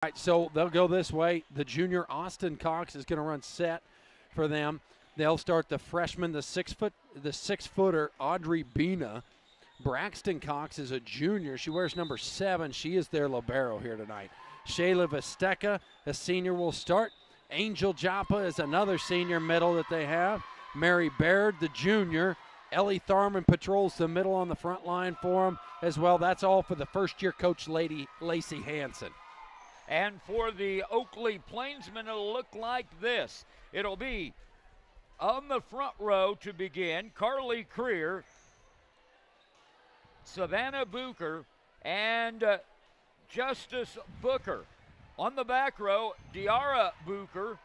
All right, so they'll go this way. The junior Austin Cox is going to run set for them. They'll start the freshman, the six-footer Audrey Bina. Braxton Cox is a junior. She wears number 7. She is their libero here tonight. Shayla Vesteca, a senior, will start. Angel Joppa is another senior middle that they have. Mary Baird, the junior. Ellie Tharman patrols the middle on the front line for them as well. That's all for the first-year coach, Lady Lacey Hanson. And for the Oakley Plainsmen, it'll look like this. It'll be on the front row to begin, Carly Creer, Savannah Booker, and Justice Booker. On the back row, Diara Booker,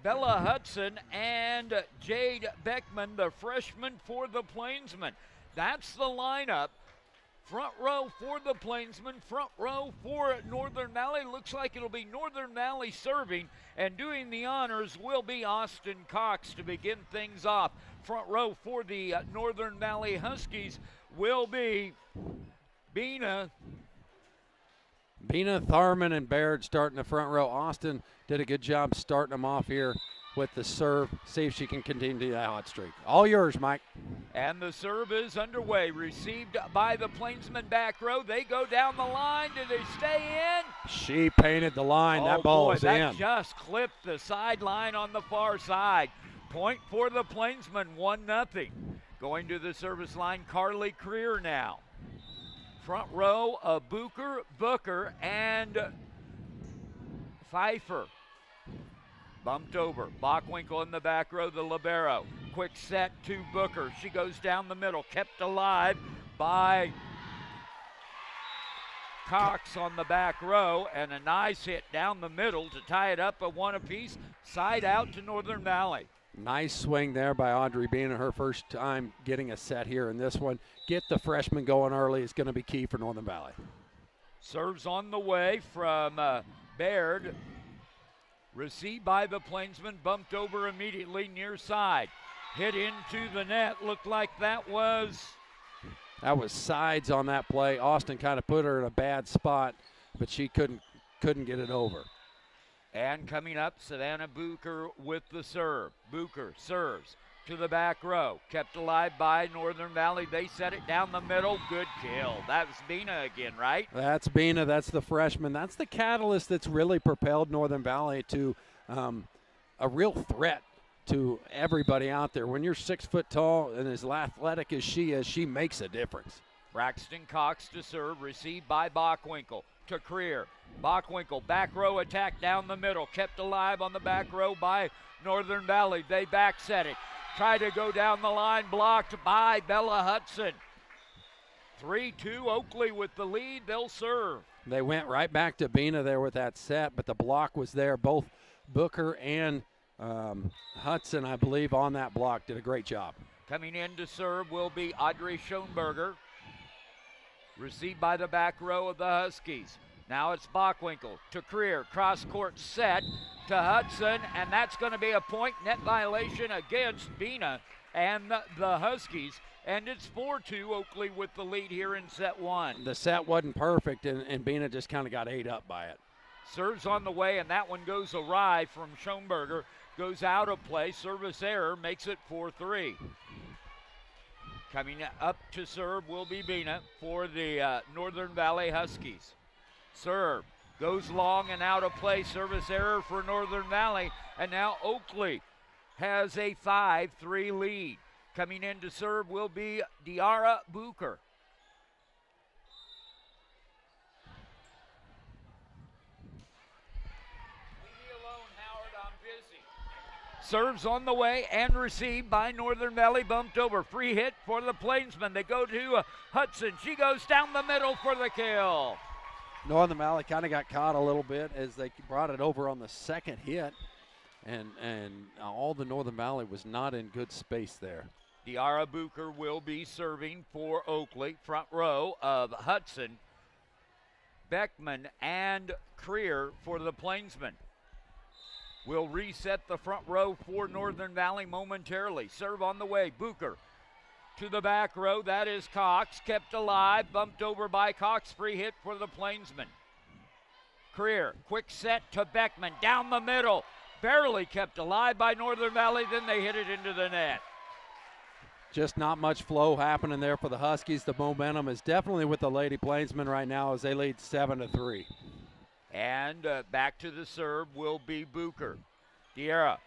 Bella Hudson, and Jade Beckman, the freshman for the Plainsmen. That's the lineup. Front row for the Plainsmen, front row for Northern Valley. Looks like it'll be Northern Valley serving, and doing the honors will be Austin Cox to begin things off. Front row for the Northern Valley Huskies will be Bina, Tharman, and Baird starting the front row. Austin did a good job starting them off here with the serve. See if she can continue that hot streak. All yours, Mike. And the serve is underway. Received by the Plainsmen back row. They go down the line. Do they stay in? She painted the line. That ball is in. That just clipped the sideline on the far side. Point for the Plainsmen, 1-0. Going to the service line, Carly Creer now. Front row of Booker, and Pfeiffer. Bumped over. Bockwinkel in the back row, the libero. Quick set to Booker. She goes down the middle, kept alive by Cox on the back row, and a nice hit down the middle to tie it up at 1 apiece. Side out to Northern Valley. Nice swing there by Audrey Bean, her first time getting a set here in this one. Get the freshman going early is going to be key for Northern Valley. Serves on the way from Baird. Received by the Plainsmen, bumped over immediately near side. Hit into the net, looked like that was sides on that play. Austin kind of put her in a bad spot, but she couldn't get it over. And coming up, Savannah Booker with the serve. Booker serves to the back row. Kept alive by Northern Valley. They set it down the middle. Good kill. That was Bina again, right? That's Bina. That's the freshman. That's the catalyst that's really propelled Northern Valley to a real threat to everybody out there. When you're 6 foot tall and as athletic as she is, she makes a difference. Braxton Cox to serve. Received by Bockwinkel to Creer. Bockwinkel, back row attack down the middle. Kept alive on the back row by Northern Valley. They back set it. Try to go down the line, blocked by Bella Hudson. 3-2, Oakley with the lead. They'll serve. They went right back to Bina there with that set, but the block was there. Both Booker and Hudson, I believe, on that block did a great job. Coming in to serve will be Audrey Schoenberger. Received by the back row of the Huskies. Now it's Bockwinkel to Creer. Cross-court set to Hudson, and that's going to be a point. Net violation against Bina and the Huskies. And it's 4-2, Oakley with the lead here in set 1. The set wasn't perfect, and Bina just kind of got ate up by it. Serves on the way, and that one goes awry from Schoenberger. Goes out of play. Service error makes it 4-3. Coming up to serve will be Bina for the Northern Valley Huskies. Serve goes long and out of play. Service error for Northern Valley. And now Oakley has a 5-3 lead. Coming in to serve will be Diara Booker. Serves on the way and received by Northern Valley, bumped over. Free hit for the Plainsmen. They go to Hudson. She goes down the middle for the kill. Northern Valley kind of got caught a little bit as they brought it over on the second hit, and all the Northern Valley was not in good space there. Diara Booker will be serving for Oakley. Front row of Hudson, Beckman, and Creer for the Plainsmen. Will reset the front row for Northern Valley momentarily. Serve on the way. Booker to the back row. That is Cox, kept alive, bumped over by Cox. Free hit for the Plainsmen. Creer, quick set to Beckman, down the middle. Barely kept alive by Northern Valley, then they hit it into the net. Just not much flow happening there for the Huskies. The momentum is definitely with the Lady Plainsmen right now as they lead 7-3. And back to the serve will be Bucher. Diarra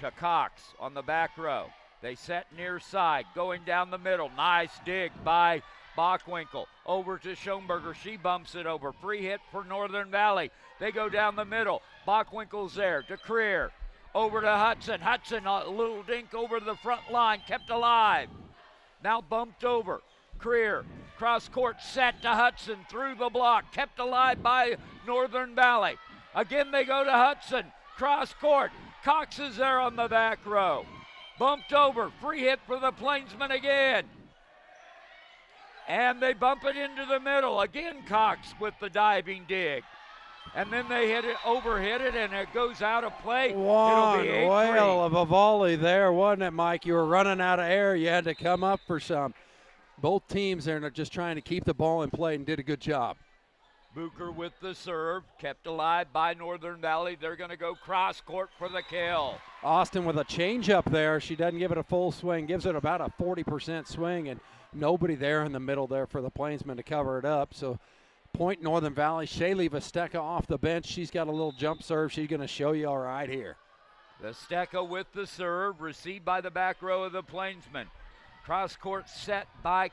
to Cox on the back row. They set near side, going down the middle. Nice dig by Bockwinkel. Over to Schoenberger. She bumps it over. Free hit for Northern Valley. They go down the middle. Bockwinkel's there to Creer. Over to Hudson. Hudson, a little dink over the front line, kept alive. Now bumped over. Creer, cross court set to Hudson, through the block, kept alive by Northern Valley. Again they go to Hudson, cross court. Cox is there on the back row. Bumped over, free hit for the Plainsmen again. And they bump it into the middle. Again Cox with the diving dig. And then they hit it, overhit it, and it goes out of play. One It'll be whale of a volley there, wasn't it, Mike? You were running out of air. You had to come up for some. Both teams there are just trying to keep the ball in play and did a good job. Bucher with the serve, kept alive by Northern Valley. They're going to go cross court for the kill. Austin with a changeup there. She doesn't give it a full swing, gives it about a 40% swing, and nobody there in the middle there for the Plainsmen to cover it up. So point Northern Valley. Shaylee Vesteca off the bench. She's got a little jump serve. She's going to show you all right here. Vesteca with the serve, received by the back row of the Plainsmen. Cross court set by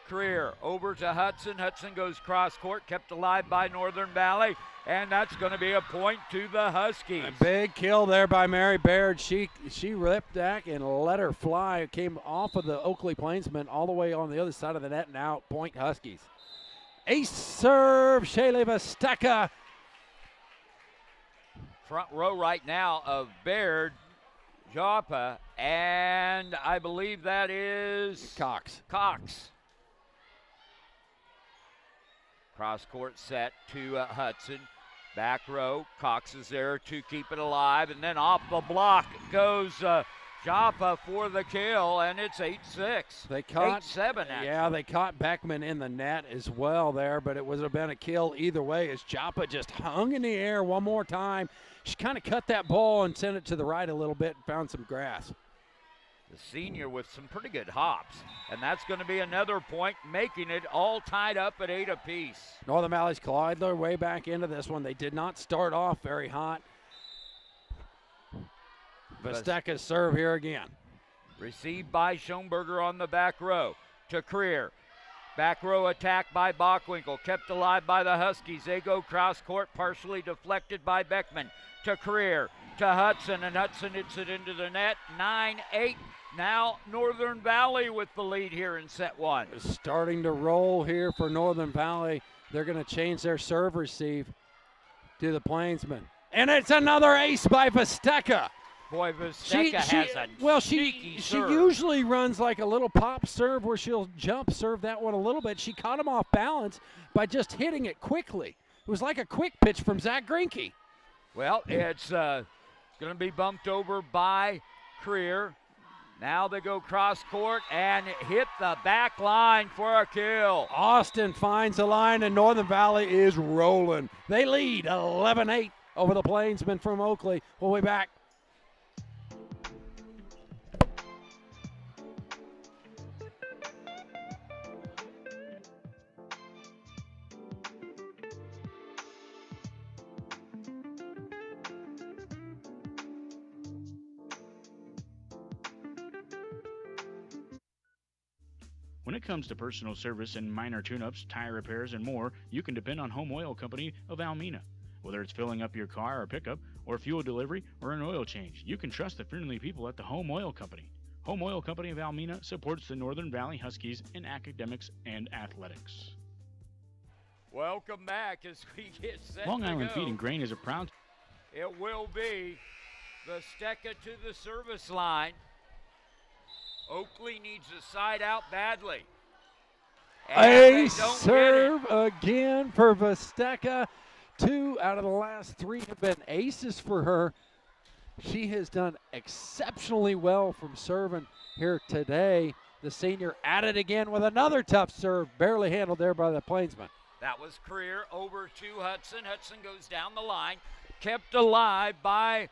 Creer. Over to Hudson. Hudson goes cross court, kept alive by Northern Valley, and that's going to be a point to the Huskies. A big kill there by Mary Baird. She ripped back and let her fly. It came off of the Oakley Plainsmen all the way on the other side of the net, and out point Huskies. Ace serve, Shaylee Vesteca. Front row right now of Baird, Joppa, and I believe that is Cox. Cross court set to Hudson. Back row, Cox is there to keep it alive, and then off the block goes Joppa for the kill, and it's 8-6. They caught 8-7 actually. Yeah, they caught Beckman in the net as well there, but it would have been a kill either way as Joppa just hung in the air one more time. She kind of cut that ball and sent it to the right a little bit and found some grass. The senior with some pretty good hops, and that's going to be another point, making it all tied up at 8 apiece. Northern Valley's clawed their way back into this one. They did not start off very hot. Vesteca's serve here again. Received by Schoenberger on the back row to Creer. Back row attack by Bockwinkel, kept alive by the Huskies. They go cross court, partially deflected by Beckman to Creer, to Hudson, and Hudson hits it into the net. 9-8. Now Northern Valley with the lead here in set one. Starting to roll here for Northern Valley. They're going to change their serve receive to the Plainsmen. And it's another ace by Vesteca. Boy, Vesteca has a sneaky serve. She usually runs like a little pop serve where she'll jump serve that one a little bit. She caught him off balance by just hitting it quickly. It was like a quick pitch from Zach Greinke. Well, it's going to be bumped over by Creer. Now they go cross court and hit the back line for a kill. Austin finds the line, and Northern Valley is rolling. They lead 11-8 over the Plainsmen from Oakley. We'll be back. When it comes to personal service and minor tune-ups, tire repairs, and more, you can depend on Home Oil Company of Almena. Whether it's filling up your car or pickup, or fuel delivery, or an oil change, you can trust the friendly people at the Home Oil Company. Home Oil Company of Almena supports the Northern Valley Huskies in academics and athletics. Welcome back as we get set Long to Island go. Feed and Grain is a proud... It will be Vesteca to the service line. Oakley needs a side out badly. Ace serve again for Vesteca. 2 out of the last 3 have been aces for her. She has done exceptionally well from serving here today. the senior, at it again with another tough serve, barely handled there by the Plainsmen. That was Creer over to Hudson. Hudson goes down the line, kept alive by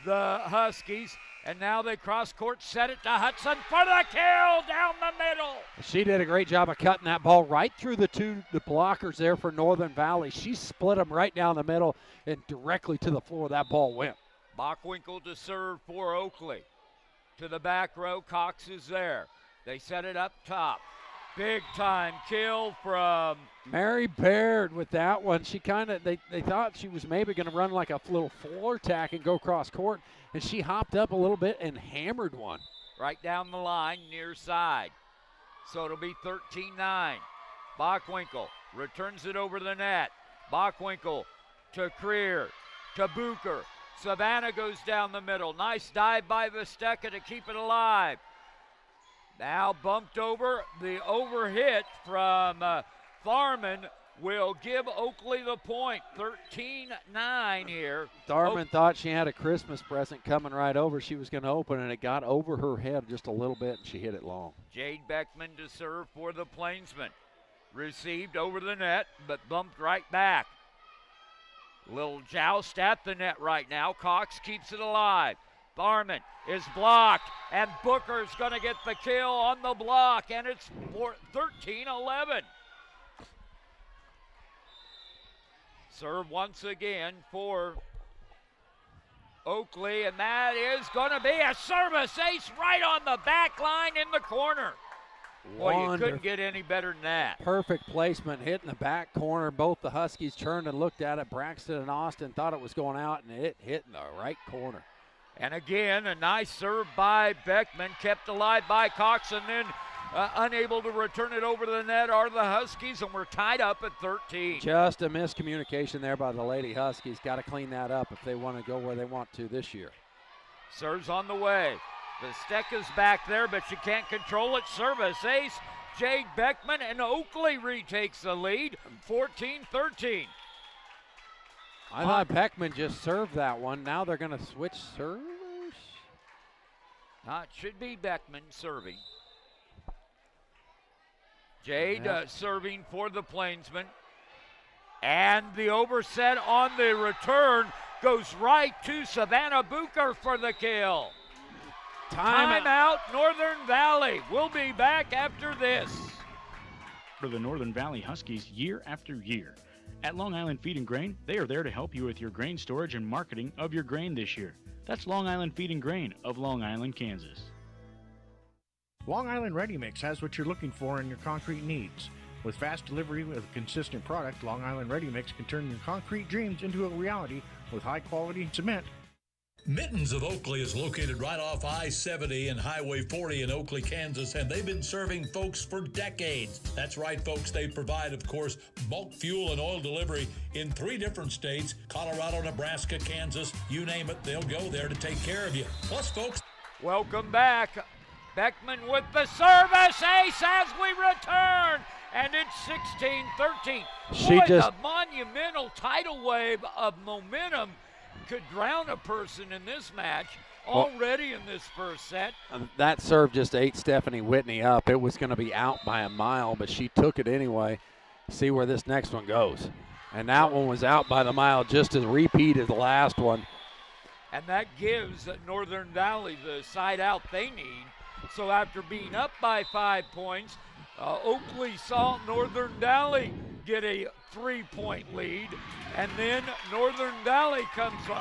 the Huskies, and now they cross court, set it to Hudson for the kill down the middle. She did a great job of cutting that ball right through the blockers there for Northern Valley. She split them right down the middle and directly to the floor that ball went. Bockwinkel to serve for Oakley. To the back row, Cox is there. They set it up top. Big time kill from Mary Baird with that one. She they thought she was maybe going to run like a little floor tack and go across court, and she hopped up a little bit and hammered one. Right down the line, near side. So it'll be 13-9. Bockwinkel returns it over the net. Bockwinkel to Creer, to Bucher. Savannah goes down the middle. Nice dive by Vestecca to keep it alive. Now bumped over. The overhit from Tharman will give Oakley the point. 13-9 here. Tharman thought she had a Christmas present coming right over. She was going to open, and it got over her head just a little bit, and she hit it long. Jade Beckman to serve for the Plainsmen. Received over the net, but bumped right back. Little joust at the net right now. Cox keeps it alive. Tharman is blocked, and Booker's going to get the kill on the block, and it's 13-11. Serve once again for Oakley, and that is going to be a service ace right on the back line in the corner. Boy, you couldn't get any better than that. Perfect placement, hitting the back corner. Both the Huskies turned and looked at it. Braxton and Austin thought it was going out, and it hit in the right corner. And again, a nice serve by Beckman, kept alive by Cox, and then unable to return it over the net are the Huskies, and we're tied up at 13. Just a miscommunication there by the Lady Huskies. Got to clean that up if they want to go where they want to this year. Serves on the way. Vestecca's back there, but she can't control it. Service ace, Jade Beckman, and Oakley retakes the lead, 14-13. I thought Beckman just served that one. Now they're going to switch servers? It should be Beckman serving. Jade serving for the Plainsmen. And the overset on the return goes right to Savannah Bucher for the kill. Timeout, Northern Valley. We'll be back after this. For the Northern Valley Huskies year after year. At Long Island Feed and Grain, they are there to help you with your grain storage and marketing of your grain this year. That's Long Island Feed and Grain of Long Island, Kansas. Long Island Ready Mix has what you're looking for in your concrete needs. With fast delivery with a consistent product, Long Island Ready Mix can turn your concrete dreams into a reality with high-quality cement. Mittens of Oakley is located right off I-70 and Highway 40 in Oakley, Kansas, and they've been serving folks for decades. That's right, folks. They provide, of course, bulk fuel and oil delivery in 3 different states, Colorado, Nebraska, Kansas, you name it, they'll go there to take care of you. Plus, folks. Welcome back. Beckman with the service ace as we return, and it's 16-13. The monumental tidal wave of momentum could drown a person in this match already in this first set. That serve just ate Stephanie Whitney up. It was going to be out by a mile, but she took it anyway. See where this next one goes. And that one was out by the mile, just as repeat as the last one. And that gives Northern Valley the side out they need. So after being up by 5 points, Oakley saw Northern Valley get a 3-point lead, and then Northern Valley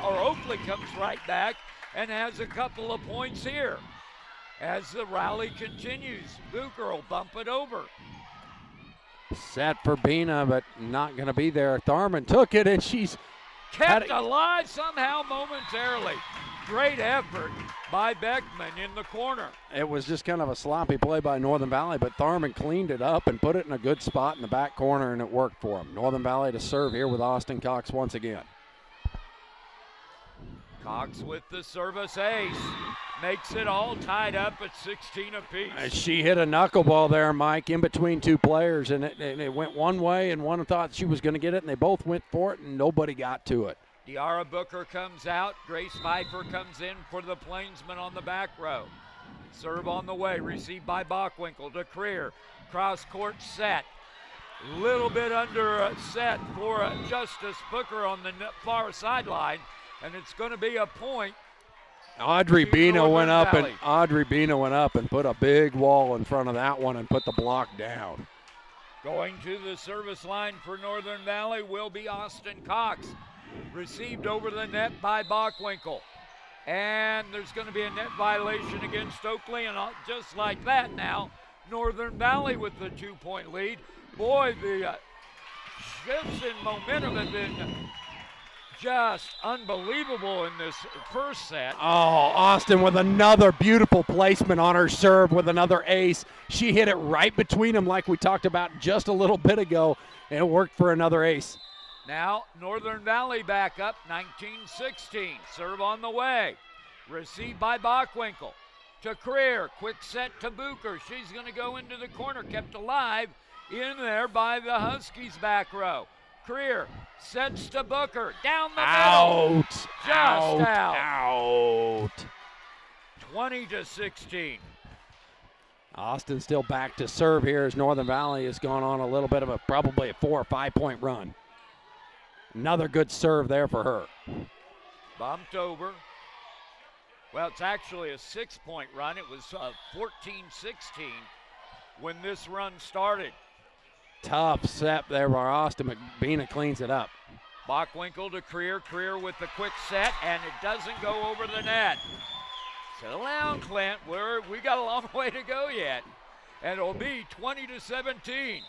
Oakley comes right back and has a couple of points here. As the rally continues, Bucher will bump it over. Set for Bina, but not going to be there. Tharman took it, and she's kept alive somehow momentarily. Great effort by Beckman in the corner. It was just kind of a sloppy play by Northern Valley, but Tharman cleaned it up and put it in a good spot in the back corner, and it worked for him. Northern Valley to serve here with Austin Cox once again. Cox with the service ace. Makes it all tied up at 16 apiece. She hit a knuckleball there, Mike, in between 2 players, and it went one way, and one thought she was going to get it, and they both went for it, and nobody got to it. De'Ara Booker comes out. Grace Pfeiffer comes in for the Plainsmen on the back row. Serve on the way, received by Bockwinkel to Creer. Cross court set. Little bit under set for Justice Booker on the far sideline, and it's going to be a point. Audrey Bina went up Valley. and put a big wall in front of that one and put the block down. Going to the service line for Northern Valley will be Austin Cox. Received over the net by Bockwinkel. And there's going to be a net violation against Oakley, and just like that now, Northern Valley with the 2-point lead. Boy, the shifts in momentum have been just unbelievable in this first set. Oh, Austin with another beautiful placement on her serve with another ace. She hit it right between them like we talked about just a little bit ago, and it worked for another ace. Now Northern Valley back up 19-16. Serve on the way. Received by Bockwinkel to Creer. Quick set to Booker. She's going to go into the corner. Kept alive in there by the Huskies back row. Creer sets to Booker. Down the middle. Just out. 20-16. Austin still back to serve here as Northern Valley has gone on a little bit of probably a 4 or 5 point run. Another good serve there for her. Bumped over. Well, it's actually a 6-point run. It was 14-16 when this run started. Tough set there by Austin. Bina cleans it up. Bockwinkel to Creer. Creer with the quick set, and it doesn't go over the net. Settle down, Clint. We got a long way to go yet. And it'll be 20-17.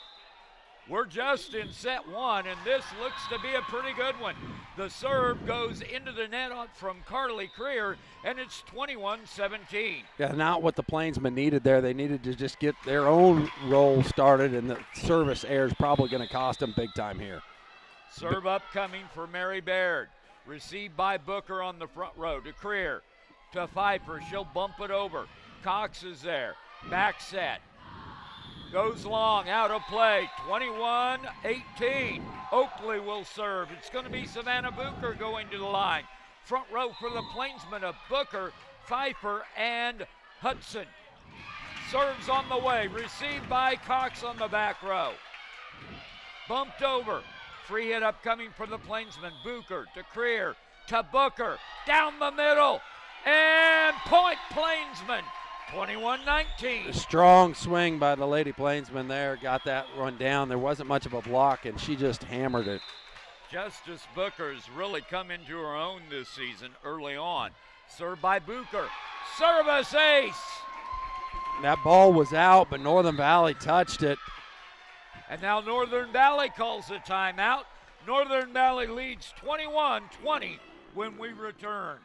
We're just in set one, and this looks to be a pretty good one. The serve goes into the net from Carly Creer, and it's 21-17. Yeah, not what the Plainsmen needed there. They needed to just get their own roll started, and the service error is probably going to cost them big time here. Serve upcoming for Mary Baird. Received by Booker on the front row to Creer. To Pfeiffer, she'll bump it over. Cox is there. Back set. Goes long, out of play, 21-18. Oakley will serve. It's going to be Savannah Booker going to the line. Front row for the Plainsmen of Booker, Pfeiffer, and Hudson. Serves on the way, received by Cox on the back row. Bumped over. Free hit upcoming for the Plainsmen. Booker to Creer, to Booker, down the middle, and point Plainsmen. 21-19. Strong swing by the Lady Plainsmen there. Got that run down. There wasn't much of a block, and she just hammered it. Justice Booker's really come into her own this season early on. Served by Booker. Service ace. That ball was out, but Northern Valley touched it. And now Northern Valley calls a timeout. Northern Valley leads 21-20 when we return.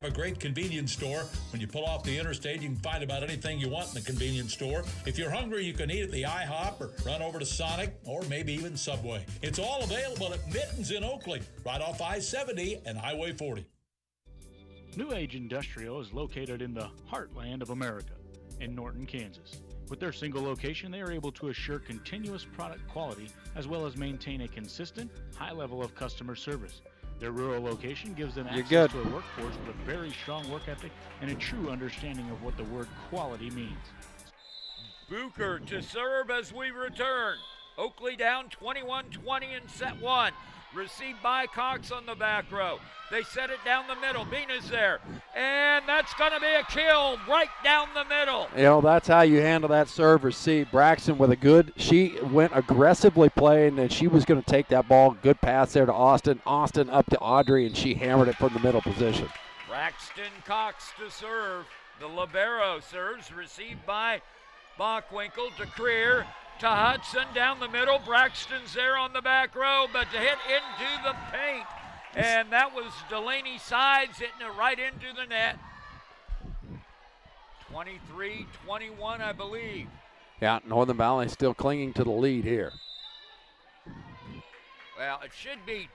A great convenience store. When you pull off the interstate, you can find about anything you want in the convenience store. If you're hungry, you can eat at the IHOP or run over to Sonic or maybe even Subway. It's all available at Mittens in Oakley, right off I-70 and Highway 40. New Age Industrial is located in the heartland of America, in Norton, Kansas. With their single location, they are able to assure continuous product quality as well as maintain a consistent, high level of customer service. Their rural location gives them access to a workforce with a very strong work ethic and a true understanding of what the word quality means. Booker to serve as we return. Oakley down 21-20 in set one. Received by Cox on the back row. They set it down the middle. Bina's there. And that's going to be a kill right down the middle. You know, that's how you handle that serve receive. Braxton with a good, she went aggressively playing, and she was going to take that ball. Good pass there to Austin. Austin up to Audrey, and she hammered it from the middle position. Braxton Cox to serve. The libero serves. Received by Bockwinkel to Creer. To Hudson down the middle. Braxton's there on the back row, but to hit into the paint. And that was Delaney Sides hitting it right into the net. 23-21, I believe. Yeah, Northern Valley still clinging to the lead here. Well, it should be.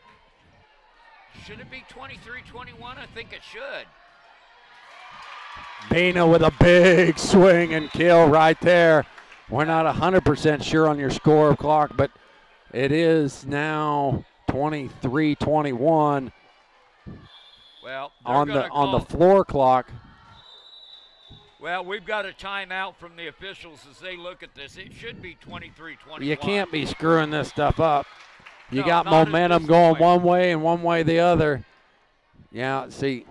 Should it be 23-21? I think it should. Bina with a big swing and kill right there. We're not 100% sure on your score clock, but it is now 23-21. Well, on the floor clock. Well, we've got a timeout from the officials as they look at this. It should be 23-21. You can't be screwing this stuff up. You No, got not at momentum this going point. one way and one way the other. Yeah, see,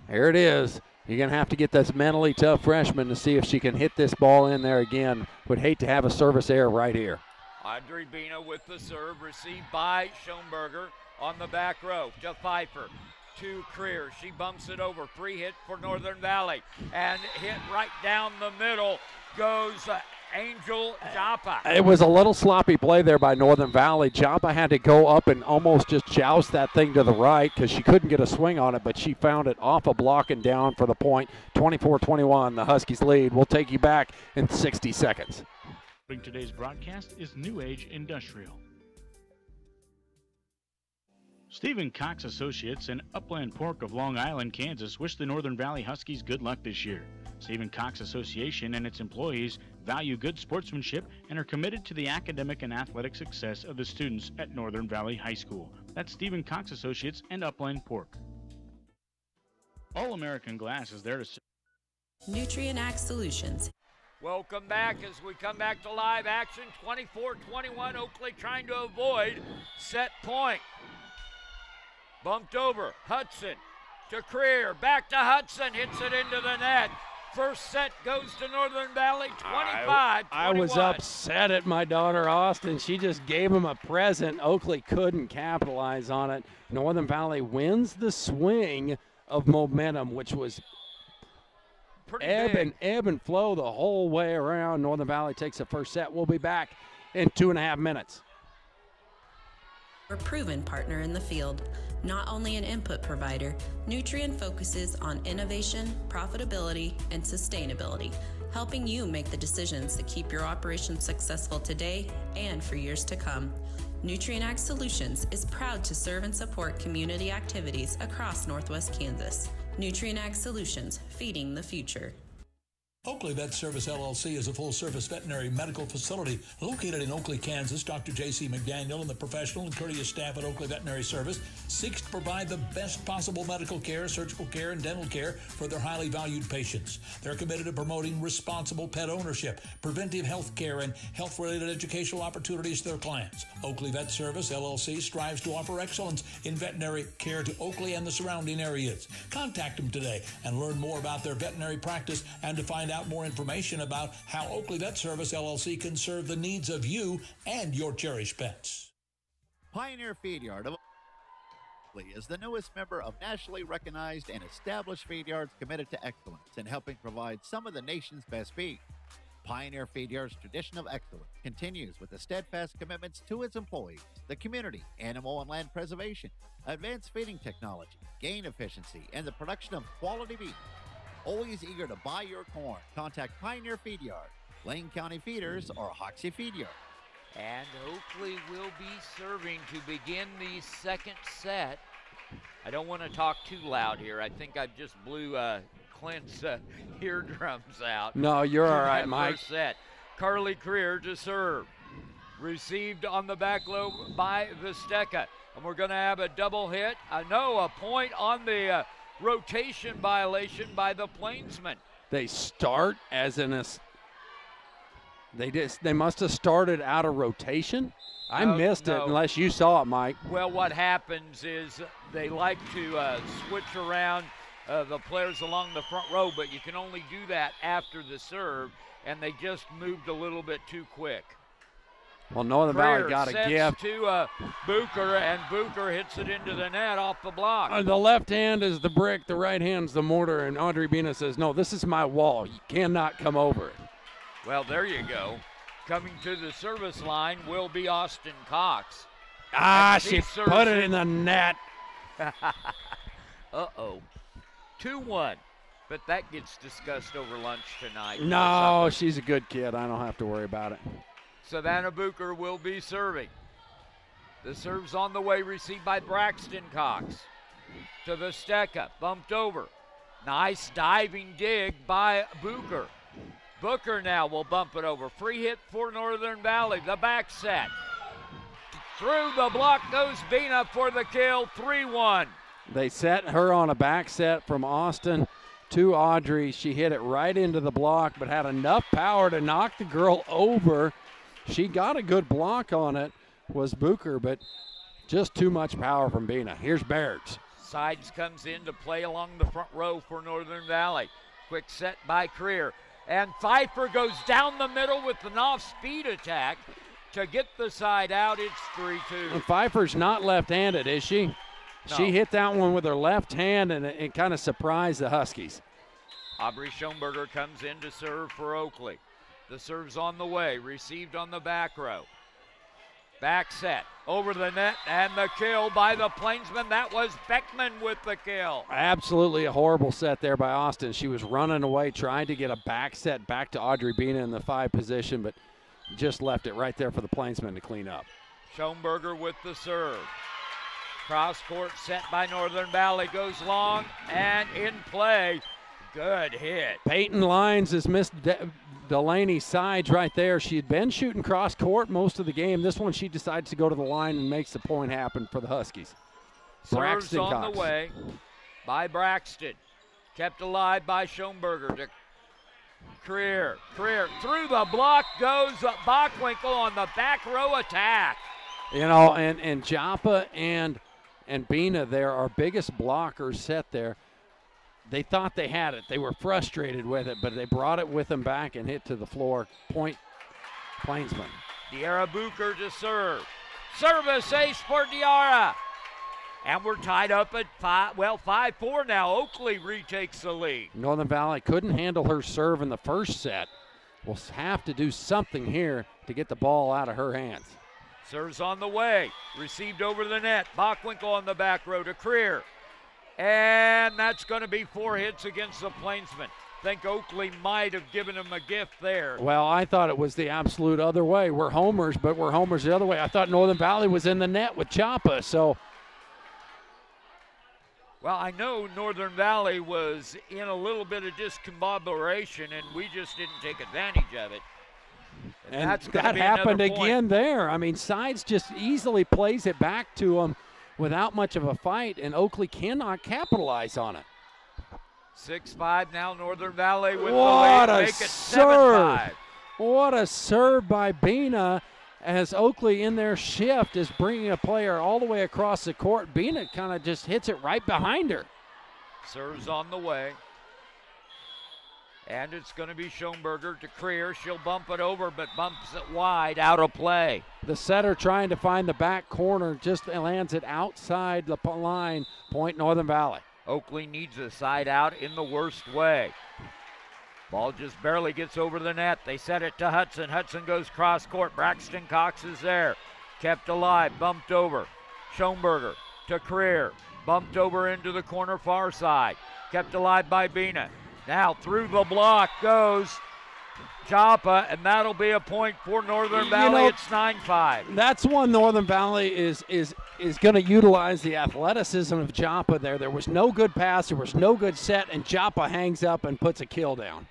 here it is. You're going to have to get this mentally tough freshman to see if she can hit this ball in there again. Would hate to have a service error right here. Audrey Bina with the serve, received by Schoenberger on the back row to Pfeiffer. To Creer, she bumps it over, free hit for Northern Valley, and hit right down the middle goes Angel Joppa. It was a little sloppy play there by Northern Valley. Joppa had to go up and almost just joust that thing to the right because she couldn't get a swing on it, but she found it off a block and down for the point. 24-21, the Huskies lead. We'll take you back in 60 seconds. Today's broadcast is New Age Industrial. Stephen Cox Associates and Upland Pork of Long Island, Kansas wish the Northern Valley Huskies good luck this year. Stephen Cox Association and its employees value good sportsmanship and are committed to the academic and athletic success of the students at Northern Valley High School. That's Stephen Cox Associates and Upland Pork. All American Glass is there to... Nutrient Ag Solutions. Welcome back as we come back to live action. 24-21, Oakley trying to avoid set point. Bumped over, Hudson to Creer, back to Hudson, hits it into the net. First set goes to Northern Valley, 25-21. I was upset at my daughter Austin. She just gave him a present. Oakley couldn't capitalize on it. Northern Valley wins the swing of momentum, which was ebb and flow the whole way around. Northern Valley takes the first set. We'll be back in 2.5 minutes. A proven partner in the field. Not only an input provider, Nutrien focuses on innovation, profitability, and sustainability, helping you make the decisions that keep your operation successful today and for years to come. Nutrien Ag Solutions is proud to serve and support community activities across Northwest Kansas. Nutrien Ag Solutions, feeding the future. Oakley Vet Service LLC is a full-service veterinary medical facility located in Oakley, Kansas. Dr. J.C. McDaniel and the professional and courteous staff at Oakley Veterinary Service seeks to provide the best possible medical care, surgical care, and dental care for their highly valued patients. They're committed to promoting responsible pet ownership, preventive health care, and health-related educational opportunities to their clients. Oakley Vet Service LLC strives to offer excellence in veterinary care to Oakley and the surrounding areas. Contact them today and learn more about their veterinary practice and to find out more information about how Oakley Vet Service LLC can serve the needs of you and your cherished pets. Pioneer Feed Yard of Oakley is the newest member of nationally recognized and established feed yards committed to excellence in helping provide some of the nation's best beef. Pioneer Feed Yard's tradition of excellence continues with the steadfast commitments to its employees, the community, animal and land preservation, advanced feeding technology, gain efficiency, and the production of quality beef. Always eager to buy your corn. Contact Pioneer Feed Yard, Lane County Feeders, or Husky Feed Yard. And Oakley will be serving to begin the second set. I don't want to talk too loud here. I think I just blew Clint's eardrums out. No, you're all right, Mike. First set. Carly Creer to serve. Received on the back low by Visteka. And we're going to have a double hit. A point on the rotation violation by the Plainsmen. They start as they must have started out of rotation. I missed it unless you saw it, Mike. Well, what happens is they like to switch around the players along the front row, but you can only do that after the serve, and they just moved a little bit too quick. Well, Northern Valley got a gift. To Booker, and Booker hits it into the net off the block. The left hand is the brick, the right hand's the mortar, and Audrey Bina says, no, this is my wall. You cannot come over it. Well, there you go. Coming to the service line will be Austin Cox. She put it in the net. Uh-oh. 2-1. But that gets discussed over lunch tonight. No, she's a good kid. I don't have to worry about it. Savannah Booker will be serving. The serve's on the way, received by Braxton Cox. To Visteka, bumped over. Nice diving dig by Booker. Booker now will bump it over. Free hit for Northern Valley. The back set. Through the block goes Bina for the kill, 3-1. They set her on a back set from Austin. to Audrey. She hit it right into the block, but had enough power to knock the girl over. She got a good block on it, was Bucher, but just too much power from Bina. Here's Bairds. Sides comes in to play along the front row for Northern Valley. Quick set by Creer. And Pfeiffer goes down the middle with an off-speed attack to get the side out. It's 3-2. And Pfeiffer's not left-handed, is she? No. She hit that one with her left hand, and it kind of surprised the Huskies. Aubrey Schoenberger comes in to serve for Oakley. The serve's on the way, received on the back row. Back set, over the net, and the kill by the Plainsmen. That was Beckman with the kill. Absolutely a horrible set there by Austin. She was running away, trying to get a back set back to Audrey Bina in the 5 position, but just left it right there for the Plainsmen to clean up. Schoenberger with the serve. Cross court set by Northern Valley, goes long and in play. Good hit. Peyton Lyons has missed Delaney sides right there. She had been shooting cross court most of the game. This one she decides to go to the line and makes the point happen for the Huskies. Serves on the way by Braxton. Kept alive by Schoenberger to Creer. Creer through the block goes Bockwinkel on the back row attack. You know, and Joppa and Bina there, our biggest blockers set there. They thought they had it. They were frustrated with it, but they brought it with them back and hit to the floor. Point Plainsmen. Diarra Bucher to serve. Service ace for Diarra. And we're tied up at 5-4 now. Oakley retakes the lead. Northern Valley couldn't handle her serve in the first set. We'll have to do something here to get the ball out of her hands. Serves on the way. Received over the net. Bockwinkel on the back row to Creer. And that's going to be 4 hits against the Plainsmen. Think Oakley might have given him a gift there. Well, I thought it was the absolute other way. We're homers, but we're homers the other way. I thought Northern Valley was in the net with Joppa, so. Well, I know Northern Valley was in a little bit of discombobulation, and we just didn't take advantage of it. And that happened again there. I mean, Sides just easily plays it back to him without much of a fight, and Oakley cannot capitalize on it. 6-5 now, Northern Valley with what the lead. A Make it serve. 7-5. What a serve by Bina as Oakley in their shift is bringing a player all the way across the court. Bina kind of just hits it right behind her. Serves on the way. And it's going to be Schoenberger to Creer. She'll bump it over, but bumps it wide, out of play. The setter trying to find the back corner, just lands it outside the line. Point Northern Valley. Oakley needs a side out in the worst way. Ball just barely gets over the net. They set it to Hudson. Hudson goes cross court. Braxton Cox is there. Kept alive, bumped over. Schoenberger to Creer. Bumped over into the corner far side. Kept alive by Bina. Now through the block goes Joppa, and that'll be a point for Northern Valley. It's 9-5. That's one Northern Valley is going to utilize the athleticism of Joppa there. There was no good pass, there was no good set, and Joppa hangs up and puts a kill down.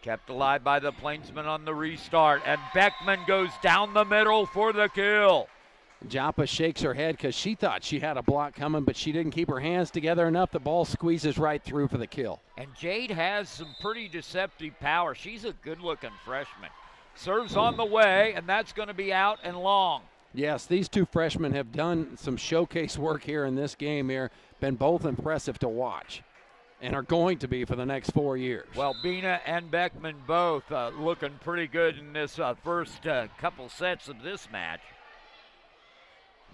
Kept alive by the Plainsmen on the restart, and Beckman goes down the middle for the kill. Joppa shakes her head because she thought she had a block coming, but she didn't keep her hands together enough. The ball squeezes right through for the kill. And Jade has some pretty deceptive power. She's a good-looking freshman. Serves on the way, and that's going to be out and long. Yes, these two freshmen have done some showcase work here in this game here. Been both impressive to watch and are going to be for the next 4 years. Well, Bina and Beckman both looking pretty good in this first couple sets of this match.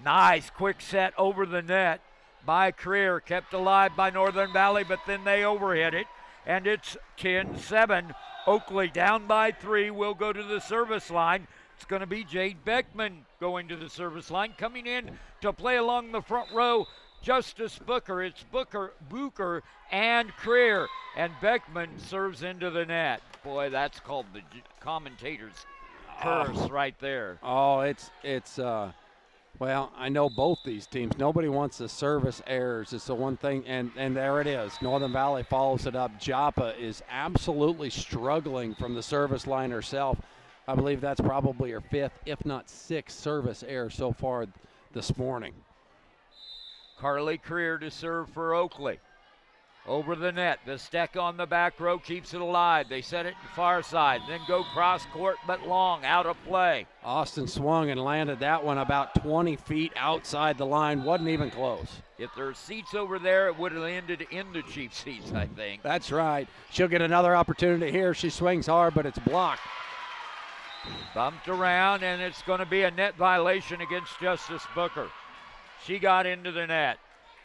Nice quick set over the net by Creer. Kept alive by Northern Valley, but then they overhit it. And it's 10-7. Oakley down by 3 will go to the service line. It's going to be Jade Beckman going to the service line. Coming in to play along the front row, Justice Booker. It's Bucher and Creer. And Beckman serves into the net. Boy, that's called the commentator's curse right there. Oh, it's well, I know both these teams. Nobody wants the service errors. It's the one thing, and there it is. Northern Valley follows it up. Joppa is absolutely struggling from the service line herself. I believe that's probably her 5th, if not 6th, service error so far this morning. Carly Creer to serve for Oakley. Over the net, the Steck on the back row keeps it alive. They set it far side, then go cross court, but long, out of play. Austin swung and landed that one about 20 feet outside the line. Wasn't even close. If there were seats over there, it would have ended in the cheap seats, I think. That's right. She'll get another opportunity here. She swings hard, but it's blocked. Bumped around, and it's going to be a net violation against Justice Booker. She got into the net.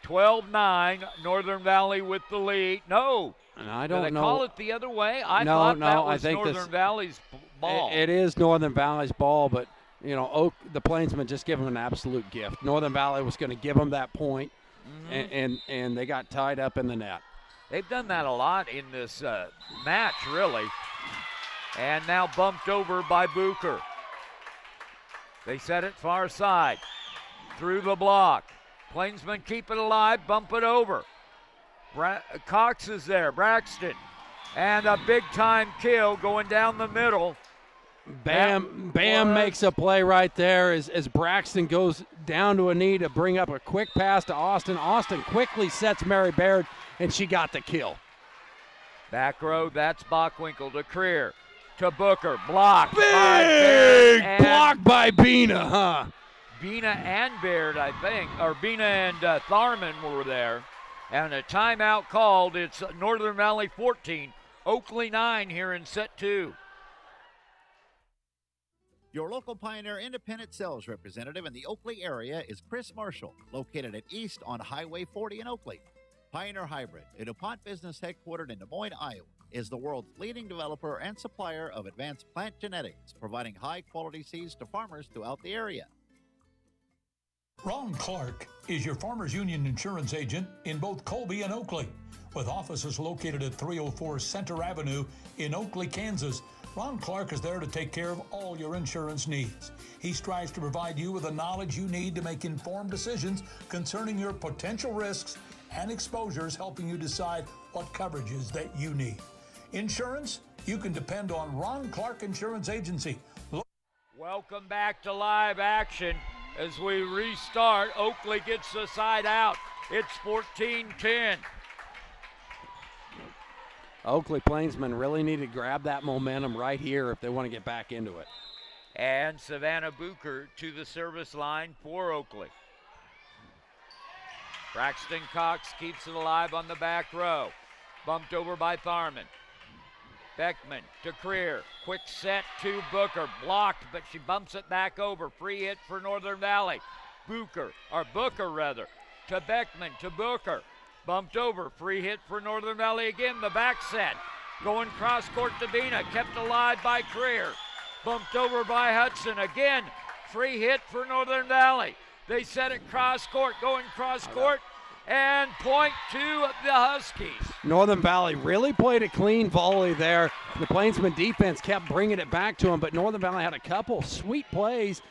12-9, Northern Valley with the lead. No. And I don't know. Did they call it the other way? I No, thought no, that I was think Northern Valley's ball. It is Northern Valley's ball, but, you know, the Plainsmen just give them an absolute gift. Northern Valley was going to give them that point, and they got tied up in the net. They've done that a lot in this match, really. And now bumped over by Booker. They set it far side. Through the block. Plainsmen keep it alive, bump it over. Cox is there, Braxton. And a big-time kill going down the middle. Bam makes a play right there as Braxton goes down to a knee to bring up a quick pass to Austin. Austin quickly sets Mary Baird, and she got the kill. Back row, that's Bockwinkel to Creer. To Booker, blocked. Big block by Bina, huh? Bina and Baird, I think, or Bina and Tharman were there. And a timeout called. It's Northern Valley 14, Oakley 9 here in set 2. Your local Pioneer independent sales representative in the Oakley area is Chris Marshall, located at East on Highway 40 in Oakley. Pioneer Hybrid, a DuPont business headquartered in Des Moines, Iowa, is the world's leading developer and supplier of advanced plant genetics, providing high-quality seeds to farmers throughout the area. Ron Clark is your Farmers Union insurance agent in both Colby and Oakley. With offices located at 304 Center Avenue in Oakley, Kansas, Ron Clark is there to take care of all your insurance needs. He strives to provide you with the knowledge you need to make informed decisions concerning your potential risks and exposures, helping you decide what coverages that you need. Insurance, you can depend on Ron Clark Insurance Agency. Welcome back to live action. As we restart, Oakley gets the side out. It's 14-10. Oakley Plainsmen really need to grab that momentum right here if they want to get back into it. And Savannah Booker to the service line for Oakley. Braxton Cox keeps it alive on the back row. Bumped over by Tharman. Beckman to Creer. Quick set to Booker. Blocked, but she bumps it back over. Free hit for Northern Valley. Booker to Beckman to Booker. Bumped over. Free hit for Northern Valley again. The back set. Going cross court to Bina. Kept alive by Creer. Bumped over by Hudson. Again, free hit for Northern Valley. They set it cross court. Going cross court. And point to the Huskies. Northern Valley really played a clean volley there. The Plainsman defense kept bringing it back to them, but Northern Valley had a couple sweet plays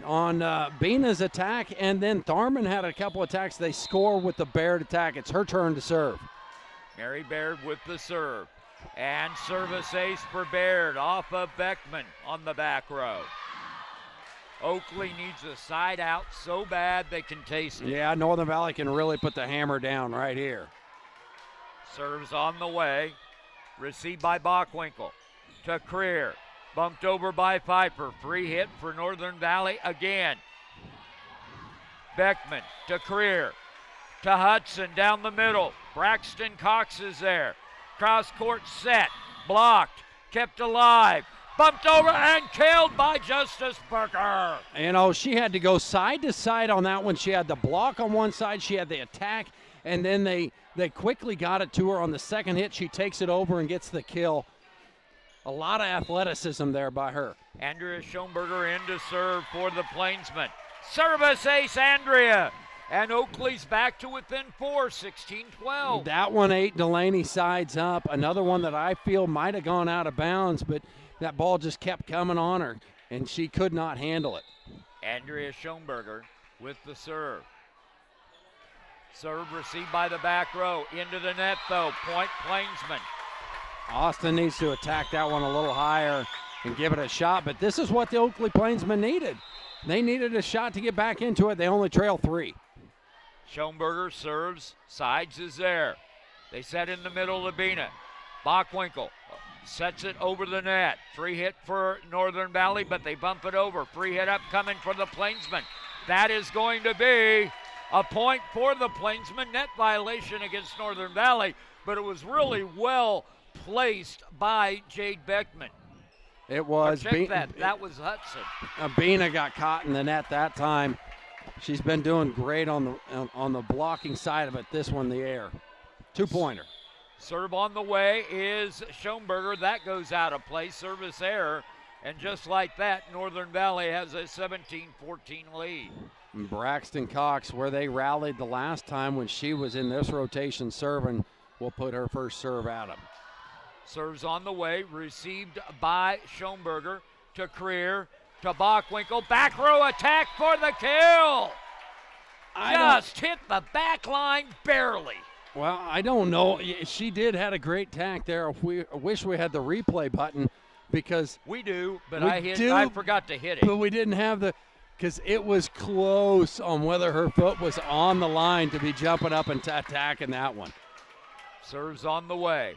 on Bina's attack, and then Tharman had a couple attacks. They score with the Baird attack. It's her turn to serve. Mary Baird with the serve. And service ace for Baird off of Beckman on the back row. Oakley needs a side out so bad they can taste it. Yeah, Northern Valley can really put the hammer down right here. Serves on the way. Received by Bockwinkel to Creer. Bumped over by Piper. Free hit for Northern Valley again. Beckman to Creer. To Hudson down the middle. Braxton Cox is there. Cross court set. Blocked. Kept alive. Bumped over and killed by Justice Booker. You know, she had to go side to side on that one. She had the block on one side. She had the attack. And then they quickly got it to her on the second hit. She takes it over and gets the kill. A lot of athleticism there by her. Andrea Schoenberger in to serve for the Plainsmen. Service ace, Andrea. And Oakley's back to within 4, 16-12. That one ate Delaney sides up. Another one that I feel might have gone out of bounds, but that ball just kept coming on her, and she could not handle it. Andrea Schoenberger with the serve. Serve received by the back row. Into the net, though. Point Plainsmen. Austin needs to attack that one a little higher and give it a shot, but this is what the Oakley Plainsmen needed. They needed a shot to get back into it. They only trail 3. Schoenberger serves. Sides is there. They set in the middle to Bina. Bockwinkel sets it over the net. Free hit for Northern Valley, but they bump it over. Free hit upcoming for the Plainsmen. That is going to be a point for the Plainsmen. Net violation against Northern Valley, but it was really well placed by Jade Beckman. It was. That was Hudson. Bina got caught in the net that time. She's been doing great on the blocking side of it. This one, the air. 2-pointer. Serve on the way is Schoenberger. That goes out of play. Service error. And just like that, Northern Valley has a 17-14 lead. Braxton Cox, where they rallied the last time when she was in this rotation serving, will put her first serve at him. Serves on the way, received by Schoenberger to Creer, to Bockwinkel. Back row attack for the kill. Just hit the back line barely. Well, I don't know. She had a great tack there. I wish we had the replay button because we do, but I forgot to hit it. But we didn't have because it was close on whether her foot was on the line to be jumping up and attacking that one. Serves on the way.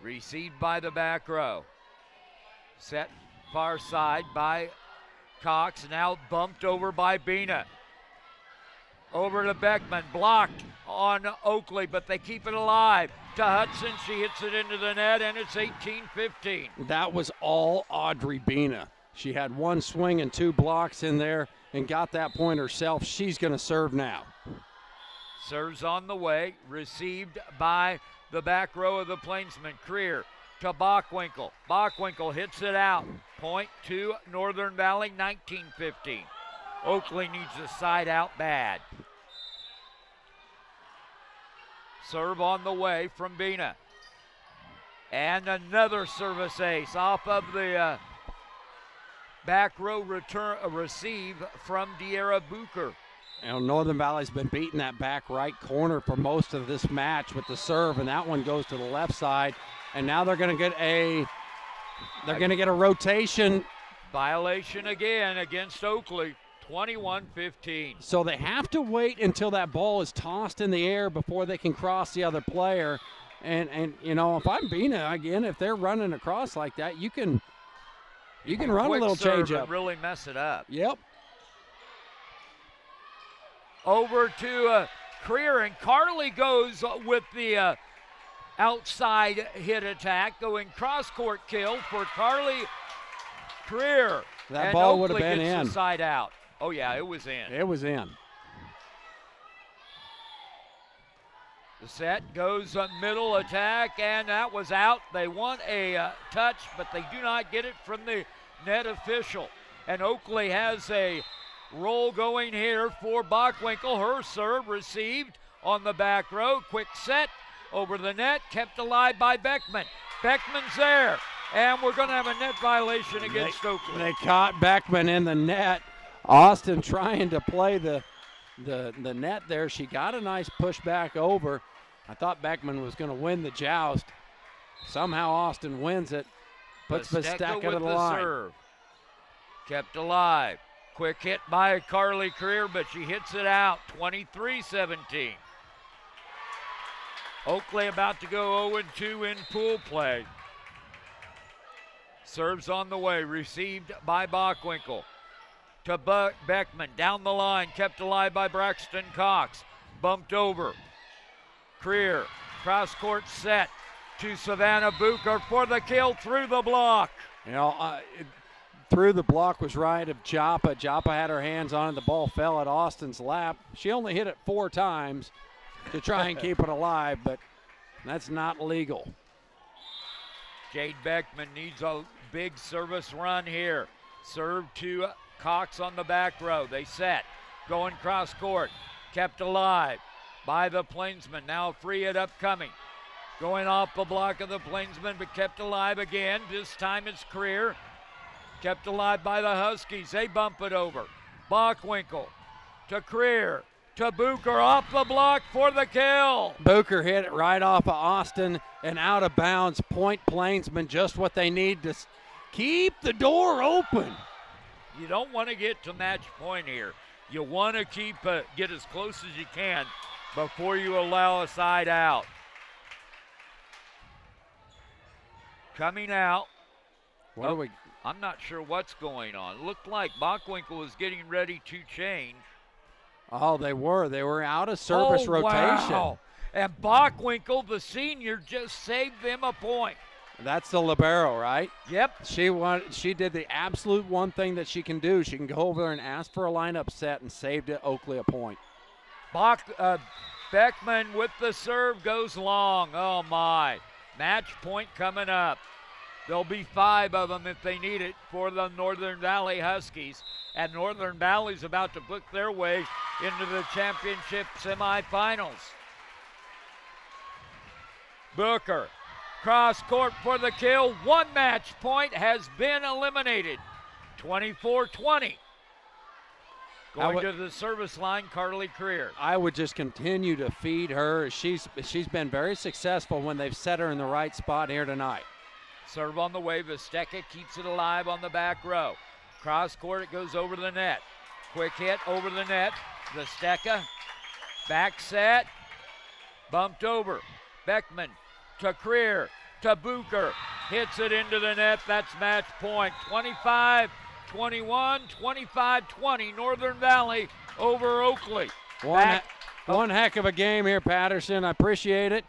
Received by the back row. Set far side by Cox. Now bumped over by Bina. Over to Beckman. Blocked on Oakley, but they keep it alive. To Hudson. She hits it into the net, and it's 18-15. That was all Audrey Bina. She had one swing and 2 blocks in there and got that point herself. She's going to serve now. Serves on the way. Received by the back row of the Plainsmen. Creer to Bockwinkel. Bockwinkel hits it out. Point to Northern Valley, 19-15. Oakley needs the side out bad. Serve on the way from Bina. And another service ace off of the back row receive from De'Ara Bucher. Northern Valley's been beating that back right corner for most of this match with the serve, and that one goes to the left side. And now they're going to get a rotation. Violation again against Oakley, 21-15. So they have to wait until that ball is tossed in the air before they can cross the other player. And if I'm Bina again, if they're running across like that, you can run a little change up. Really mess it up. Yep. Over to Creer, and Carly goes with the outside hit attack, going cross-court kill for Carly Creer. That ball would have been gets in. The side out. Oh, yeah, it was in. It was in. The set goes middle attack, and that was out. They want a touch, but they do not get it from the net official. And Oakley has a roll going here for Bockwinkel. Her serve received on the back row. Quick set over the net, kept alive by Beckman. Beckman's there, and we're going to have a net violation against Oakley. They caught Beckman in the net. Austin trying to play the net there. She got a nice push back over. I thought Beckman was going to win the joust. Somehow Austin wins it. Puts Basteka to the line. Serve. Kept alive. Quick hit by Carly Creer, but she hits it out. 23-17. Oakley about to go 0-2 in pool play. Serves on the way. Received by Bockwinkel. To Beckman. Down the line. Kept alive by Braxton Cox. Bumped over. Creer. Cross-court set to Savannah Bucher for the kill through the block. Through the block was right of Joppa. Joppa had her hands on it. The ball fell at Austin's lap. She only hit it 4 times to try and keep it alive, but that's not legal. Jade Beckman needs a big service run here. Serve to Cox on the back row. They set. Going cross court. Kept alive by the Plainsmen. Now free hit upcoming. Going off the block of the Plainsmen, but kept alive again. This time it's Creer. Kept alive by the Huskies. They bump it over. Bockwinkel to Creer. To Bucher off the block for the kill. Bucher hit it right off of Austin and out of bounds. Point Plainsmen, just what they need to keep the door open. You don't want to get to match point here. You want to get as close as you can before you allow a side out. coming out. What do we? I'm not sure what's going on. It looked like Bockwinkel was getting ready to change. Oh, they were. They were out of service rotation. Wow. And Bockwinkel, the senior, just saved them a point. That's the libero, right? Yep. She did the absolute one thing that she can do. She can go over there and ask for a lineup set and saved Oakley a point. Beckman with the serve goes long. Oh, my. Match point coming up. There'll be 5 of them if they need it for the Northern Valley Huskies. And Northern Valley's about to book their way into the championship semifinals. Booker, cross court for the kill. 1 match point has been eliminated. 24-20. Going to the service line, Carly Creer. I would just continue to feed her. She's been very successful when they've set her in the right spot here tonight. Serve on the way. Visteka keeps it alive on the back row. Cross court, it goes over the net. Quick hit over the net. Visteka, back set, bumped over. Beckman to Creer, to Booker. Hits it into the net. That's match point. 25-21, 25-20. Northern Valley over Oakley. One heck of a game here, Patterson. I appreciate it.